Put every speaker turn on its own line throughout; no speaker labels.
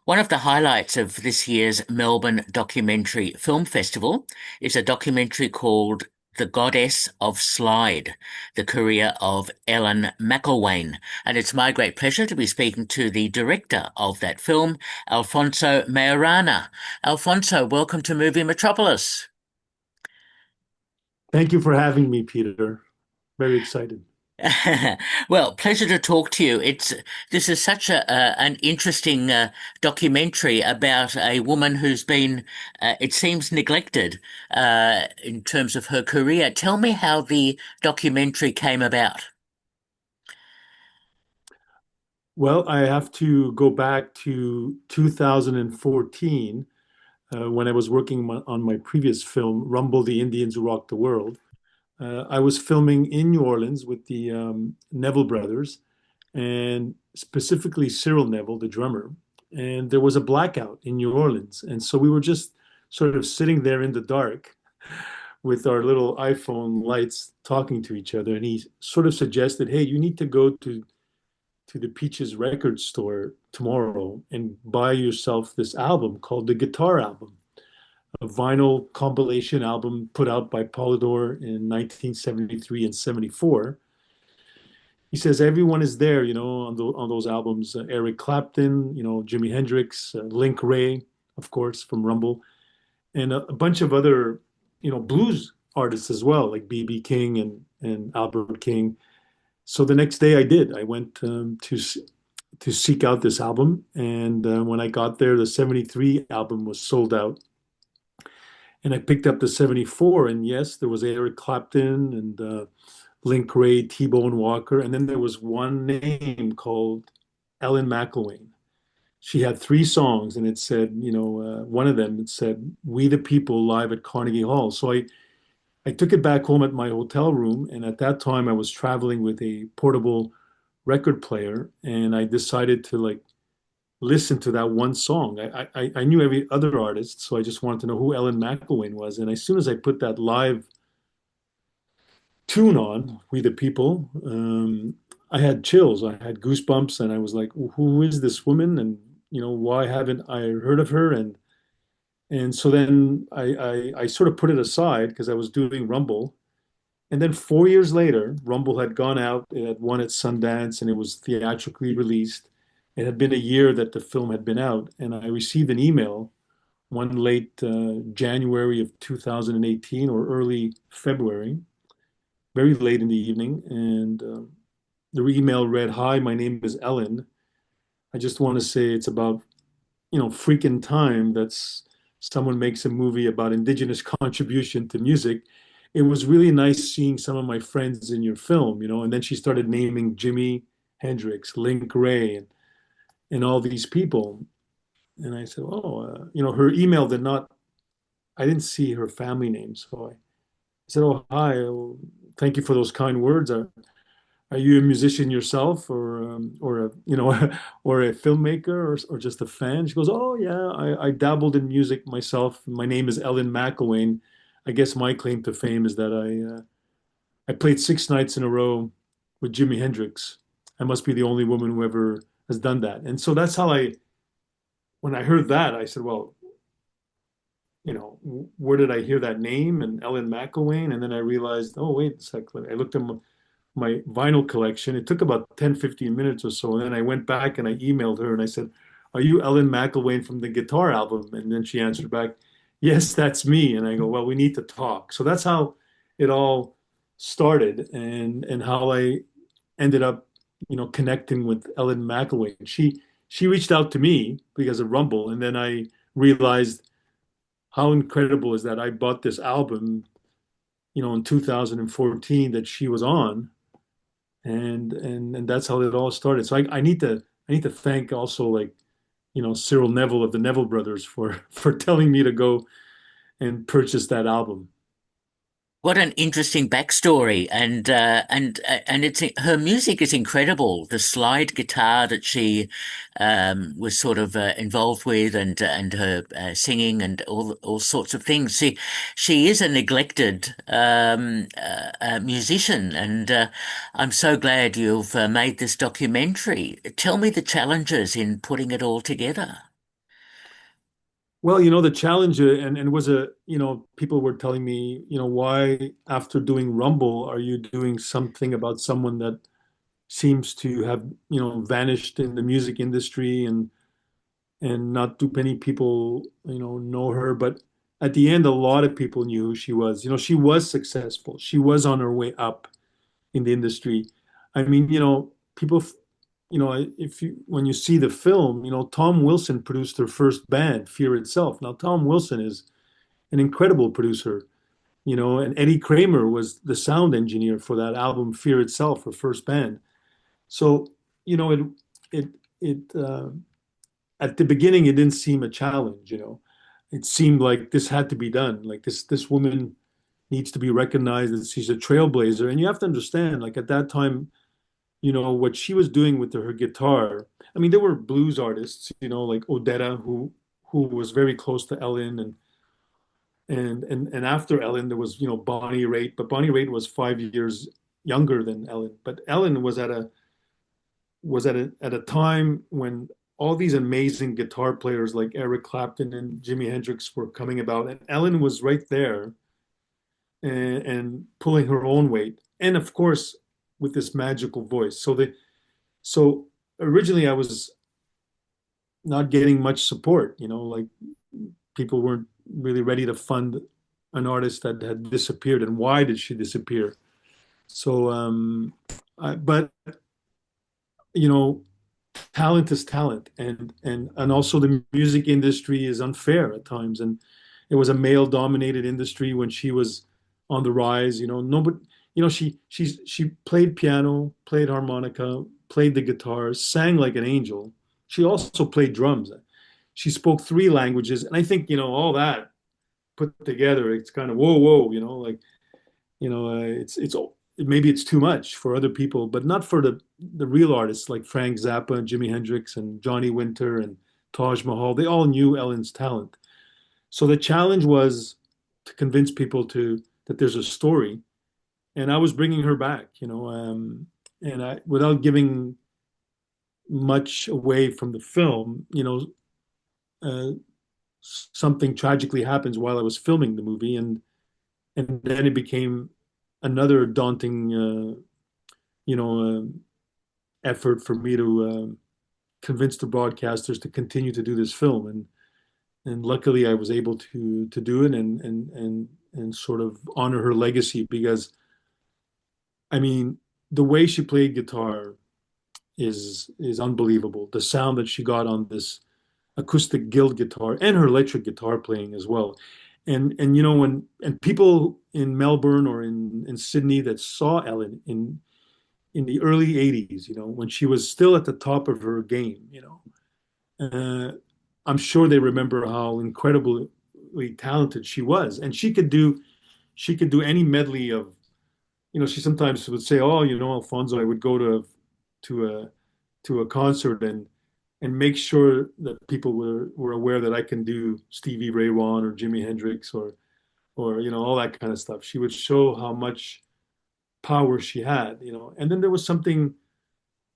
One of the highlights of this year's Melbourne Documentary Film Festival is a documentary called The Goddess of Slide, the career of Ellen McIlwaine. And it's my great pleasure to be speaking to the director of that film, Alfonso Maiorana. Alfonso, welcome to Movie Metropolis.
Thank you for having me, Peter. Very excited.
Well, pleasure to talk to you. This is such an interesting documentary about a woman who's been, it seems, neglected in terms of her career. Tell me how the documentary came about.
Well, I have to go back to 2014 when I was working on my previous film, Rumble the Indians Who Rocked the World. I was filming in New Orleans with the Neville brothers and specifically Cyril Neville, the drummer. And there was a blackout in New Orleans. And so we were just sort of sitting there in the dark with our little iPhone lights talking to each other. And he sort of suggested, hey, you need to go to the Peaches record store tomorrow and buy yourself this album called the Guitar Album, a vinyl compilation album put out by Polydor in 1973 and 74. He says everyone is there, on those albums. Eric Clapton, Jimi Hendrix, Link Wray, of course, from Rumble, and a bunch of other, blues artists as well, like B.B. King and Albert King. So the next day I did. I went to seek out this album, and when I got there, the '73 album was sold out, and I picked up the '74, and yes, there was Eric Clapton and Link Wray, T-Bone Walker, and then there was one name called Ellen McIlwaine. She had three songs, and it said, one of them it said "We the People" live at Carnegie Hall. So I took it back home at my hotel room, and at that time I was traveling with a portable record player, and I decided to like listen to that one song. I knew every other artist, so I just wanted to know who Ellen McIlwaine was. And as soon as I put that live tune on, "We the People," I had chills, I had goosebumps, and I was like, who is this woman? And why haven't I heard of her? And so then I sort of put it aside because I was doing Rumble. And then 4 years later, Rumble had gone out, it had won at Sundance, and it was theatrically released. It had been a year that the film had been out, and I received an email one late January of 2018 or early February, very late in the evening. And the email read, "Hi, my name is Ellen. I just want to say it's about, freaking time that's someone makes a movie about indigenous contribution to music. It was really nice seeing some of my friends in your film, And then she started naming Jimi Hendrix, Link Wray, and all these people. And I said, oh, her email did not, I didn't see her family name. So I said, oh, hi, thank you for those kind words. Are you a musician yourself, or a or a filmmaker, or just a fan? She goes, oh yeah, I dabbled in music myself. My name is Ellen McIlwaine. I guess my claim to fame is that I played 6 nights in a row with Jimi Hendrix. I must be the only woman who ever has done that. And so that's how when I heard that, I said, well, where did I hear that name? And Ellen McIlwaine. And then I realized, oh, wait a second. I looked at my vinyl collection. It took about 10, 15 minutes or so. And then I went back and I emailed her and I said, are you Ellen McIlwaine from the Guitar Album? And then she answered back, yes, that's me. And I go, well, we need to talk. So that's how it all started, and how I ended up, connecting with Ellen McIlwaine. She reached out to me because of Rumble. And then I realized how incredible is that I bought this album, in 2014 that she was on, and that's how it all started. So I need to thank also, like, Cyril Neville of the Neville brothers for telling me to go and purchase that album.
What an interesting backstory, and it's her music is incredible. The slide guitar that she was sort of involved with, and her singing and all sorts of things. She is a neglected musician, and I'm so glad you've made this documentary. Tell me the challenges in putting it all together.
Well, the challenge, and was people were telling me, why after doing Rumble are you doing something about someone that seems to have, vanished in the music industry and not too many people, know her. But at the end, a lot of people knew who she was. She was successful. She was on her way up in the industry. I mean, people, if you when you see the film, Tom Wilson produced her first band, Fear Itself. Now, Tom Wilson is an incredible producer, and Eddie Kramer was the sound engineer for that album, Fear Itself, her first band. So, it it at the beginning it didn't seem a challenge. It seemed like this had to be done. Like this woman needs to be recognized that she's a trailblazer. And you have to understand, like at that time, what she was doing with her guitar. I mean, there were blues artists, like Odetta, who was very close to Ellen, and after Ellen there was, Bonnie Raitt, but Bonnie Raitt was 5 years younger than Ellen. But Ellen was at a time when all these amazing guitar players like Eric Clapton and Jimi Hendrix were coming about, and Ellen was right there and pulling her own weight, and of course with this magical voice. So originally I was not getting much support, like people weren't really ready to fund an artist that had disappeared, and why did she disappear? So, but you know, talent is talent, and also the music industry is unfair at times, and it was a male dominated industry when she was on the rise. Nobody, she played piano, played harmonica, played the guitar, sang like an angel. She also played drums. She spoke three languages, and I think all that put together, it's kind of whoa, whoa, like it's maybe it's too much for other people, but not for the real artists like Frank Zappa and Jimi Hendrix and Johnny Winter and Taj Mahal. They all knew Ellen's talent. So the challenge was to convince people that there's a story, and I was bringing her back, and I, without giving much away from the film, uh, something tragically happens while I was filming the movie, and then it became another daunting, effort for me to convince the broadcasters to continue to do this film, and luckily I was able to do it and sort of honor her legacy because I mean the way she played guitar is unbelievable. The sound that she got on this acoustic guild guitar and her electric guitar playing as well. And when and people in Melbourne or in Sydney that saw Ellen in the early 80s, when she was still at the top of her game, uh, I'm sure they remember how incredibly talented she was. And she could do any medley of, she sometimes would say, "Oh, Alfonso, I would go to a concert and make sure that people were aware that I can do Stevie Ray Vaughan or Jimi Hendrix or all that kind of stuff." She would show how much power she had, and then there was something,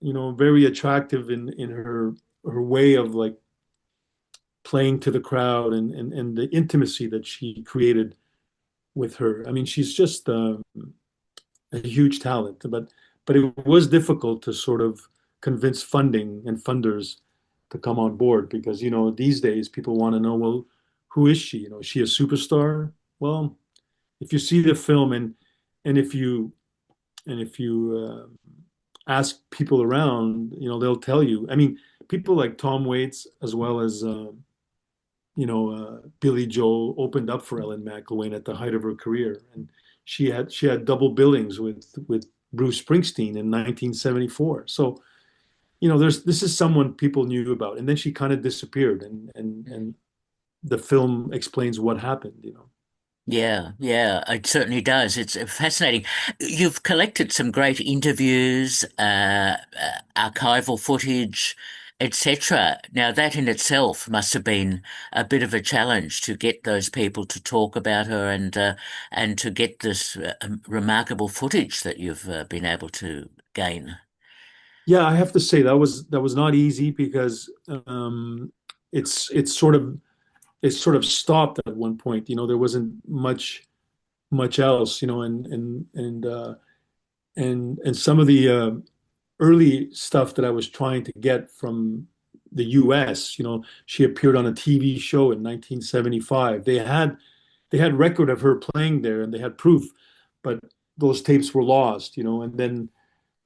very attractive in her way of like playing to the crowd and the intimacy that she created with her. I mean, she's just a huge talent, but it was difficult to sort of convince funding and funders to come on board because these days people want to know, well, who is she? Is she a superstar? Well, if you see the film and if you ask people around, they'll tell you. I mean, people like Tom Waits as well as Billy Joel opened up for Ellen McIlwaine at the height of her career, and she had double billings with Bruce Springsteen in 1974. So this is someone people knew about, and then she kind of disappeared, and the film explains what happened.
Yeah, yeah, it certainly does. It's fascinating. You've collected some great interviews, archival footage, etc. Now, that in itself must have been a bit of a challenge to get those people to talk about her and to get this remarkable footage that you've been able to gain.
Yeah, I have to say that was not easy because it's sort of it sort of stopped at one point. There wasn't much else. And some of the early stuff that I was trying to get from the US. She appeared on a TV show in 1975. They had record of her playing there, and they had proof, but those tapes were lost. And then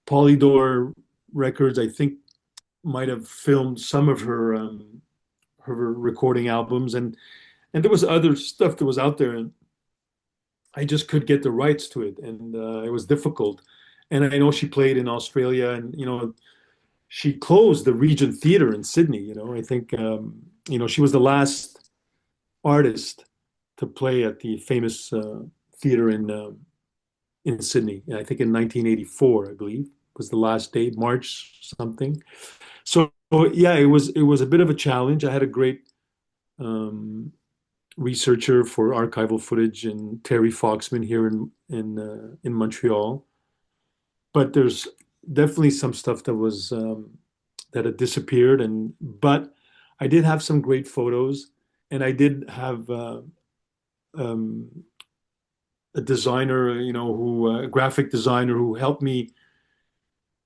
Polydor Records, I think, might have filmed some of her recording albums, and there was other stuff that was out there, and I just could get the rights to it, and it was difficult. And I know she played in Australia, and she closed the Regent Theatre in Sydney. I think she was the last artist to play at the famous theater in Sydney. I think in 1984, I believe, was the last date, March something. So yeah, it was a bit of a challenge. I had a great um, researcher for archival footage and Terry Foxman here in Montreal. But there's definitely some stuff that had disappeared, but I did have some great photos, and I did have um, a designer, a graphic designer who helped me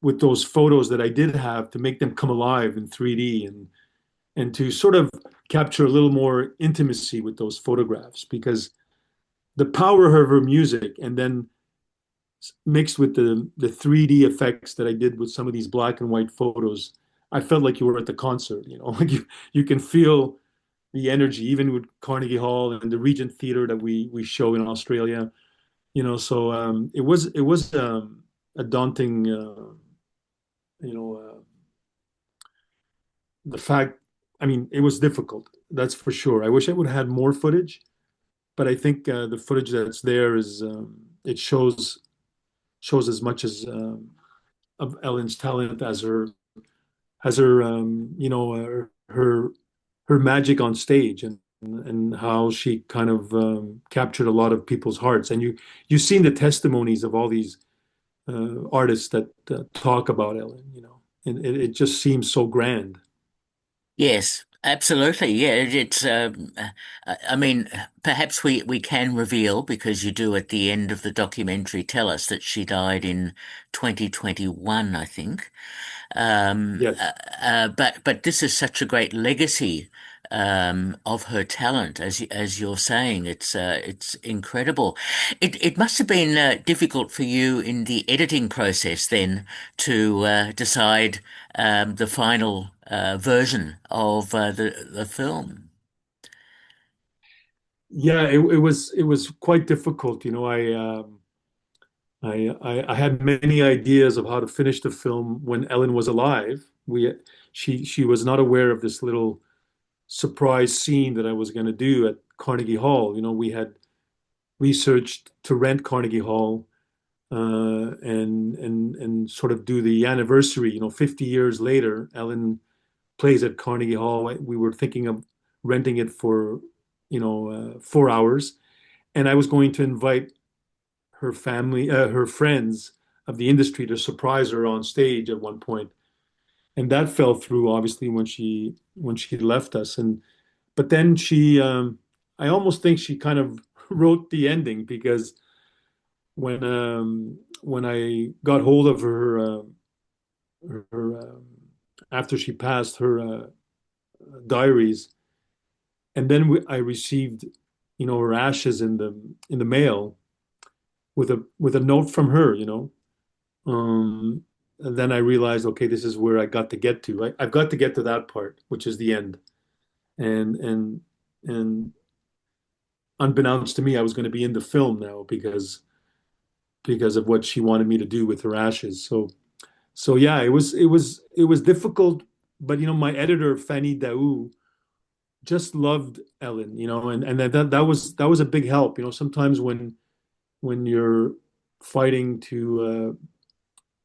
with those photos that I did have to make them come alive in 3D, and to sort of capture a little more intimacy with those photographs, because the power of her music, and then mixed with the 3D effects that I did with some of these black and white photos, I felt like you were at the concert. Like you can feel the energy, even with Carnegie Hall and the Regent Theatre that we show in Australia. So it was a daunting, the fact. I mean, it was difficult. That's for sure. I wish I would have had more footage, but I think the footage that's there is it shows as much as of Ellen's talent as her her magic on stage, and how she kind of captured a lot of people's hearts. And you've seen the testimonies of all these artists that talk about Ellen, and it just seems so grand.
Yes, absolutely. Yeah, it's. I mean, perhaps we can reveal, because you do at the end of the documentary tell us that she died in 2021, I think.
Yes.
But this is such a great legacy of her talent, as you're saying. It's incredible. It must have been difficult for you in the editing process then to decide the final version of the film.
Yeah, it was quite difficult. I had many ideas of how to finish the film when Ellen was alive. She was not aware of this little surprise scene that I was going to do at Carnegie Hall. We had researched to rent Carnegie Hall, and sort of do the anniversary. 50 years later, Ellen plays at Carnegie Hall. We were thinking of renting it for 4 hours, and I was going to invite her family, her friends of the industry, to surprise her on stage at one point, and that fell through obviously when she left us. And but then I almost think she kind of wrote the ending, because when I got hold of her after she passed, her diaries, and then I received her ashes in the mail with a note from her. And then I realized, okay, this is where I got to get to. I've got to get to that part, which is the end. And unbeknownst to me, I was going to be in the film now, because of what she wanted me to do with her ashes. So yeah, it was difficult, but my editor Fanny Daou just loved Ellen, and that was a big help. Sometimes when you're fighting to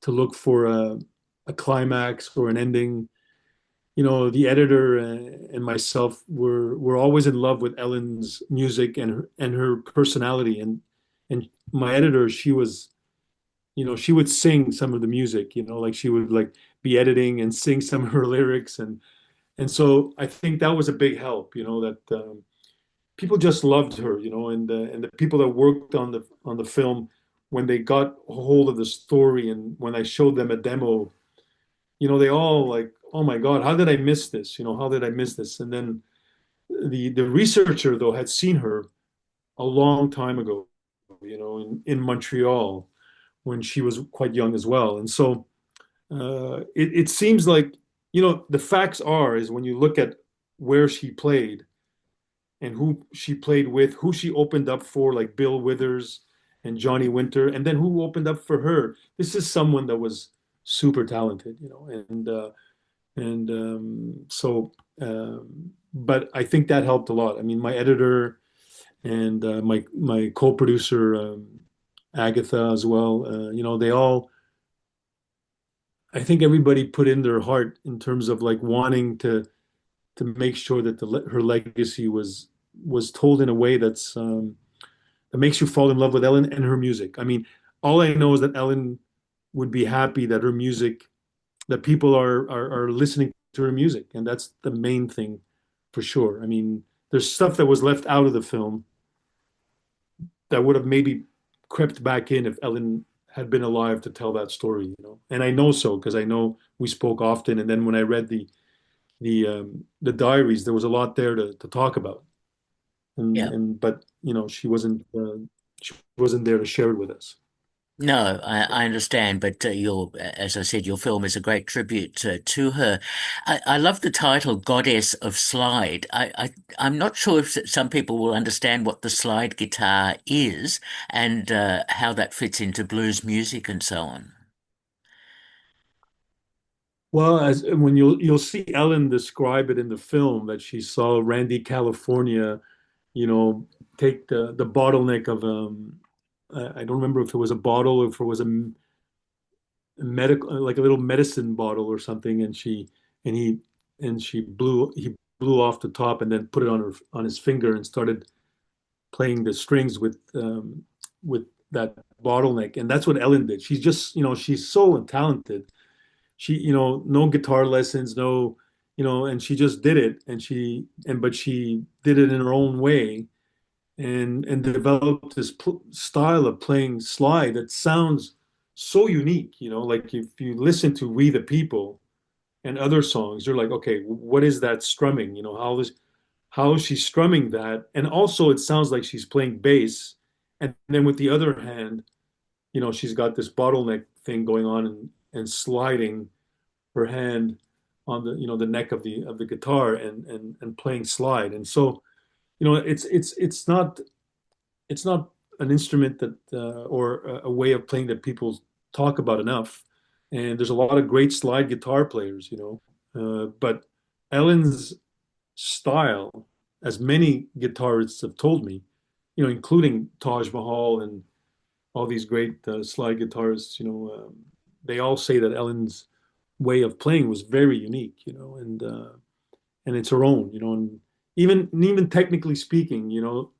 look for a climax or an ending, the editor and myself were always in love with Ellen's music and her personality. And my editor, she would sing some of the music, like she would like be editing and sing some of her lyrics, and so I think that was a big help, that. people just loved her, and the people that worked on the film, when they got a hold of the story and when I showed them a demo, they all like, oh my God, how did I miss this? How did I miss this? And then the researcher though had seen her a long time ago, in Montreal when she was quite young as well. And so it seems like, the facts are is when you look at where she played and who she played with, who she opened up for, like Bill Withers and Johnny Winter, and then who opened up for her. This is someone that was super talented, but I think that helped a lot. I mean, my editor and my co-producer Agatha as well. They all. I think everybody put in their heart in terms of like wanting to make sure that her legacy was told in a way that makes you fall in love with Ellen and her music. I mean, all I know is that Ellen would be happy that her music, that people are listening to her music, and that's the main thing for sure. I mean, there's stuff that was left out of the film that would have maybe crept back in if Ellen had been alive to tell that story. And I know so because I know we spoke often, and then when I read the diaries, there was a lot there to talk about. and
Yeah.
and but she wasn't there to share it with us.
No, I understand, but as I said, your film is a great tribute to her. I love the title "Goddess of Slide." I'm not sure if some people will understand what the slide guitar is and how that fits into blues music and so on.
Well, as when you'll see Ellen describe it in the film that she saw Randy California, you know, take the bottleneck of I don't remember if it was a bottle or if it was a medical, like a little medicine bottle or something, and he and he blew off the top and then put it on his finger and started playing the strings with that bottleneck. And that's what Ellen did. She's just, she's so talented. She, no guitar lessons, no, and she just did it. But she did it in her own way and developed this style of playing slide that sounds so unique. Like if you listen to We the People and other songs, you're like, okay, what is that strumming? How is she strumming that? And also, it sounds like she's playing bass. And then with the other hand, she's got this bottleneck thing going on and sliding her hand on the neck of the guitar and playing slide. And so, it's not an instrument that or a way of playing that people talk about enough. And there's a lot of great slide guitar players, but Ellen's style, as many guitarists have told me, including Taj Mahal and all these great slide guitarists, they all say that Ellen's way of playing was very unique, and it's her own, and even technically speaking,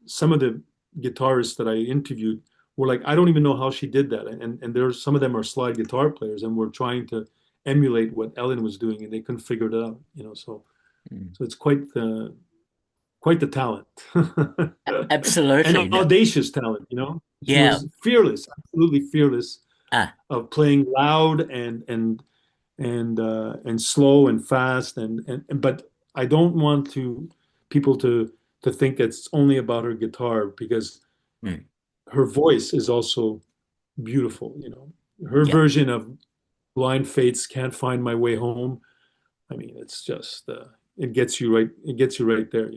some of the guitarists that I interviewed were like, I don't even know how she did that, and there's some of them are slide guitar players, and we're trying to emulate what Ellen was doing, and they couldn't figure it out,
Mm.
so it's quite the talent. And
Absolutely. No,
audacious talent, she
yeah.
was fearless, absolutely fearless
Ah,
of playing loud and slow and fast but I don't want people to think it's only about her guitar because
mm,
her voice is also beautiful. Her
yeah.
version of Blind Fates Can't Find My Way Home. I mean, it's just it gets you right there.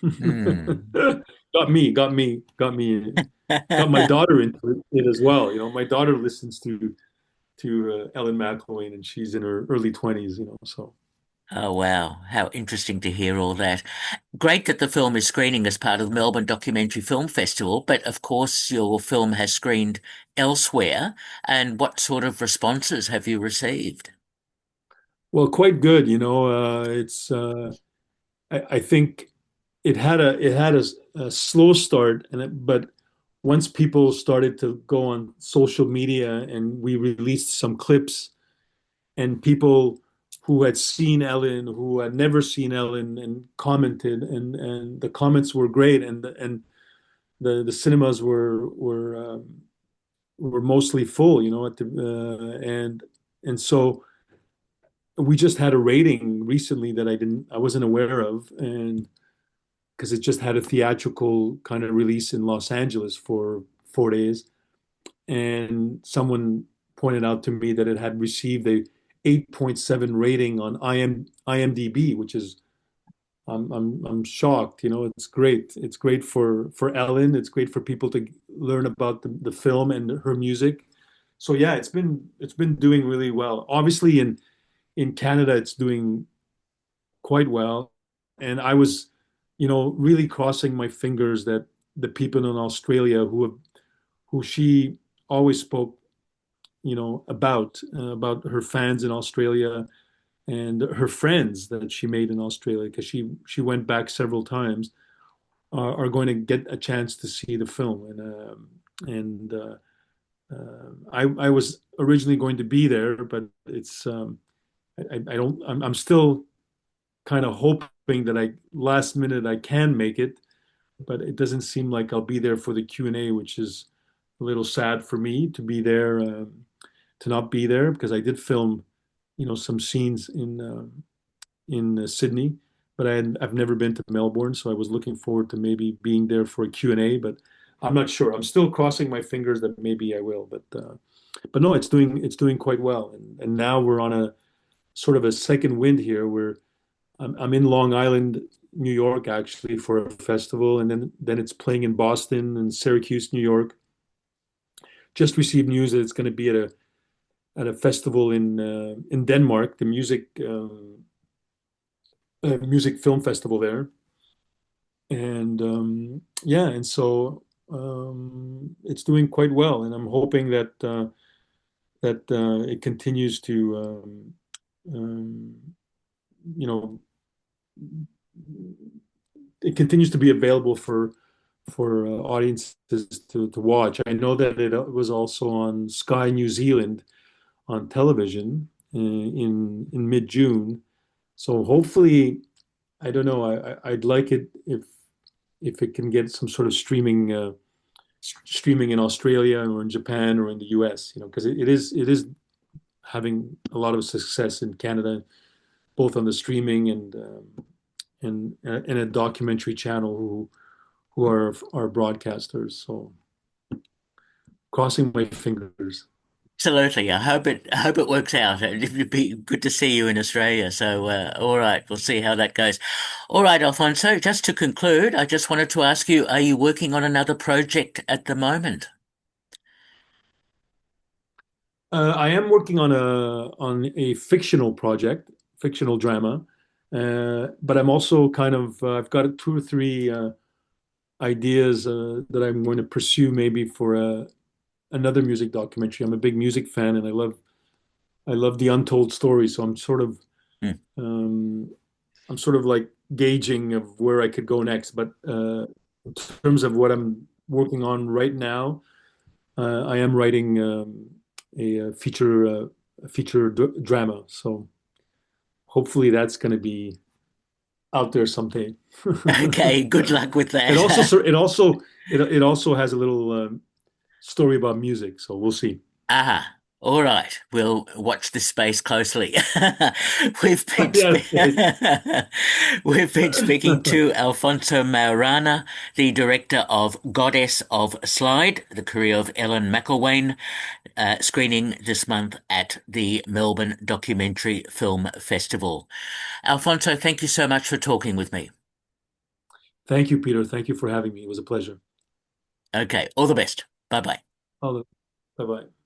Mm.
Got my daughter into it as well. My daughter listens to Ellen McIlwaine, and she's in her early 20s. So
Oh, wow. How interesting to hear all that. Great that the film is screening as part of the Melbourne Documentary Film Festival, but of course your film has screened elsewhere. And what sort of responses have you received?
well, quite good. It's I think it had a slow start, but once people started to go on social media and we released some clips and people who had seen Ellen, who had never seen Ellen, and commented, and the comments were great, and the cinemas were mostly full, and so we just had a rating recently that I wasn't aware of, and because it just had a theatrical kind of release in Los Angeles for 4 days, and someone pointed out to me that it had received a 8.7 rating on IMDb, which is I'm shocked. It's great. It's great for Ellen. It's great for people to learn about the film and her music. So yeah, it's been doing really well. Obviously in Canada, it's doing quite well. And I was, really crossing my fingers that the people in Australia who she always spoke, about her fans in Australia and her friends that she made in Australia, because she went back several times, are going to get a chance to see the film. And I was originally going to be there, but it's I don't I'm still kind of hoping that I last minute I can make it, but it doesn't seem like I'll be there for the Q&A, which is a little sad for me to be there, to not be there, because I did film, some scenes in Sydney, but I've never been to Melbourne, so I was looking forward to maybe being there for a Q&A, but I'm not sure. I'm still crossing my fingers that maybe I will, but no, it's doing quite well, and now we're on a sort of a second wind here, where I'm in Long Island, New York, actually, for a festival, and then it's playing in Boston and Syracuse, New York. Just received news that it's going to be at a festival in Denmark, the music film festival there, and yeah, and so it's doing quite well, and I'm hoping that it continues to you know it continues to be available for audiences to watch. I know that it was also on Sky New Zealand on television in mid-June. So hopefully, I don't know. I'd like it if it can get some sort of streaming in Australia or in Japan or in the US. Because it is having a lot of success in Canada, both on the streaming and a documentary channel who are broadcasters. So crossing my fingers.
Absolutely. I hope it works out. It'd be good to see you in Australia. So, all right, we'll see how that goes. All right, Alfonso, just to conclude, I just wanted to ask you, are you working on another project at the moment?
I am working on a fictional project, fictional drama, but I'm also kind of I've got two or three ideas that I'm going to pursue, maybe for another music documentary. I'm a big music fan, and I love the untold story. So
Hmm.
um, I'm sort of like gauging of where I could go next. But in terms of what I'm working on right now, I am writing a feature drama. So hopefully that's going to be out there someday.
Okay, good luck with
It also
that.
sor- it also it also has a little story about music. So we'll see.
Ah, all right. We'll watch this space closely. We've been
Yeah.
spe
Okay.
we've been speaking to Alfonso Maiorana, the director of Goddess of Slide, the career of Ellen McIlwaine, screening this month at the Melbourne Documentary Film Festival. Alfonso, thank you so much for talking with me.
Thank you, Peter. Thank you for having me. It was a pleasure.
Okay, all the best. Bye bye.
Bye bye.